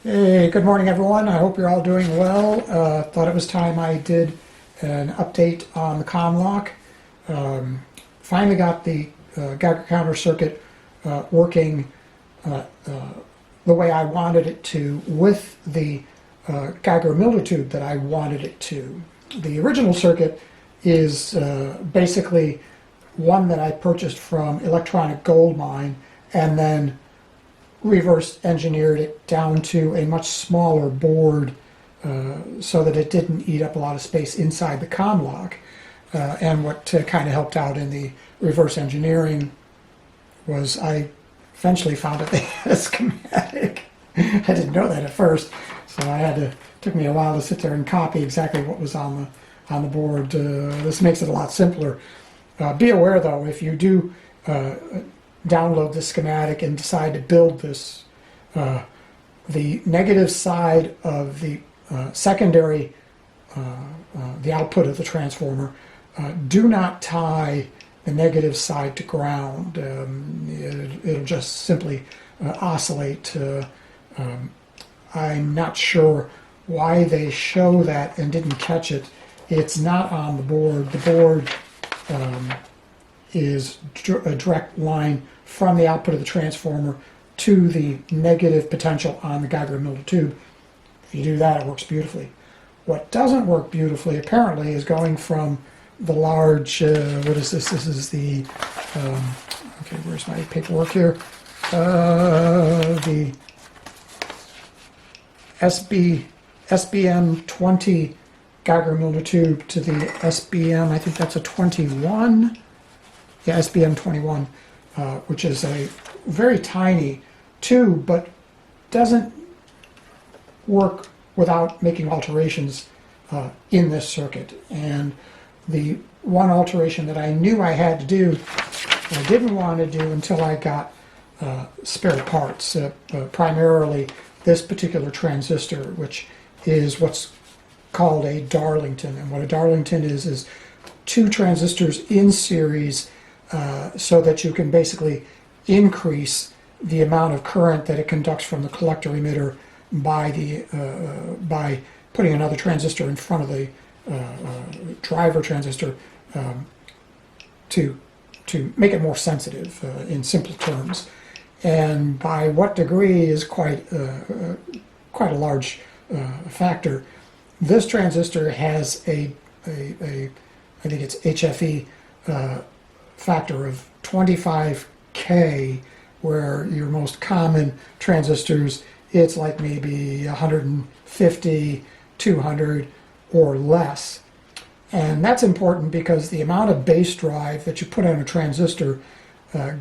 Hey, good morning everyone. I hope you're all doing well. Thought it was time I did an update on the Comlock. Finally got the Geiger Counter circuit working the way I wanted it to with the Geiger tube that I wanted it to. The original circuit is basically one that I purchased from Electronic Gold Mine and then reverse engineered it down to a much smaller board so that it didn't eat up a lot of space inside the Comlock. And what kind of helped out in the reverse engineering was I eventually found that they had a schematic. I didn't know that at first, so took me a while to sit there and copy exactly what was on the board. This makes it a lot simpler. Be aware though, if you do download the schematic and decide to build this, the negative side of the secondary, the output of the transformer, do not tie the negative side to ground. It'll just simply oscillate. I'm not sure why they show that and didn't catch it. It's not on the board. The board is a direct line from the output of the transformer to the negative potential on the Geiger tube. If you do that, it works beautifully. What doesn't work beautifully, apparently, is going from the large, what is this? This is the, okay, where's my paperwork here? The SBM 20 Geiger tube to the SBM, I think that's a 21. Yeah, SBM 21, which is a very tiny tube, but doesn't work without making alterations in this circuit. And the one alteration that I knew I had to do, I didn't want to do until I got spare parts, primarily this particular transistor, which is what's called a Darlington. And what a Darlington is two transistors in series so that you can basically increase the amount of current that it conducts from the collector emitter by putting another transistor in front of the driver transistor to make it more sensitive in simple terms. And by what degree is quite a large factor. This transistor has I think it's HFE factor of 25K, where your most common transistors, it's like maybe 150, 200 or less. And that's important because the amount of base drive that you put on a transistor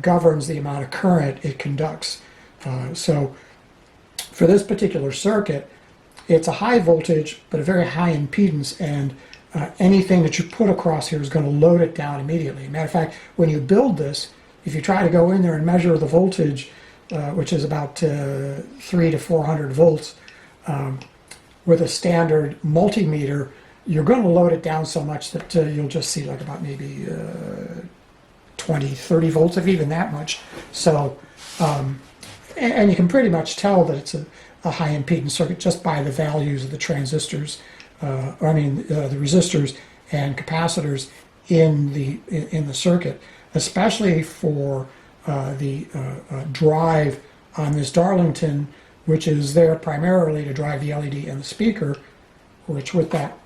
governs the amount of current it conducts. So for this particular circuit, it's a high voltage but a very high impedance, and anything that you put across here is going to load it down immediately. Matter of fact, when you build this, if you try to go in there and measure the voltage, which is about 300 to 400 volts, with a standard multimeter, you're going to load it down so much that you'll just see like about maybe 20, 30 volts, if even that much. So, and you can pretty much tell that it's a high impedance circuit just by the values of the transistors, the resistors and capacitors in the circuit, especially for the drive on this Darlington, which is there primarily to drive the LED and the speaker, which with that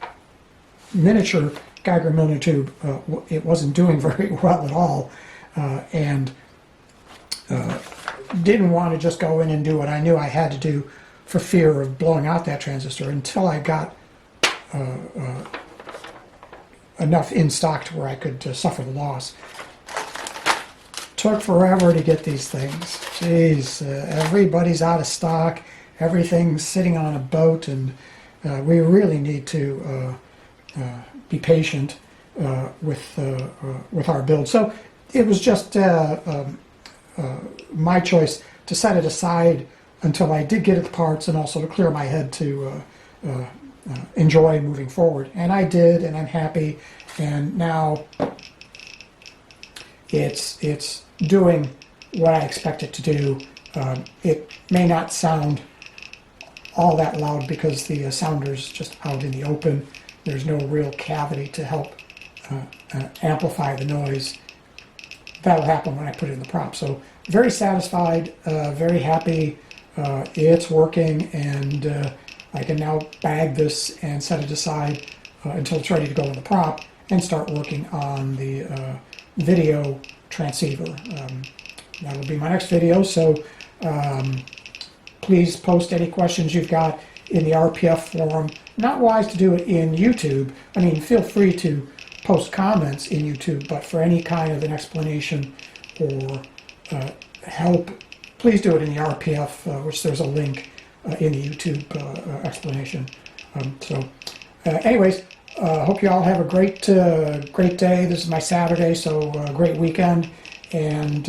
miniature Geiger tube, it wasn't doing very well at all, and didn't want to just go in and do what I knew I had to do for fear of blowing out that transistor until I got enough in stock to where I could suffer the loss. Took forever to get these things. Jeez, everybody's out of stock. Everything's sitting on a boat, and we really need to be patient with our build. So it was just my choice to set it aside until I did get it the parts, and also to clear my head to enjoy moving forward. And I did, and I'm happy. And now it's doing what I expect it to do. It may not sound all that loud because the sounder's just out in the open. There's no real cavity to help amplify the noise. That'll happen when I put it in the prop. So very satisfied, very happy. It's working, and I can now bag this and set it aside until it's ready to go in the prop and start working on the video transceiver. That'll be my next video, so please post any questions you've got in the RPF forum. Not wise to do it in YouTube. I mean, feel free to post comments in YouTube, but for any kind of an explanation or help, please do it in the RPF, which there's a link in the YouTube explanation. Anyways, hope you all have a great day. This is my Saturday, so great weekend. And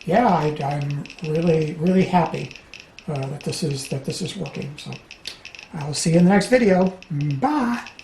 yeah, I'm really happy that this is working. So I'll see you in the next video. Bye.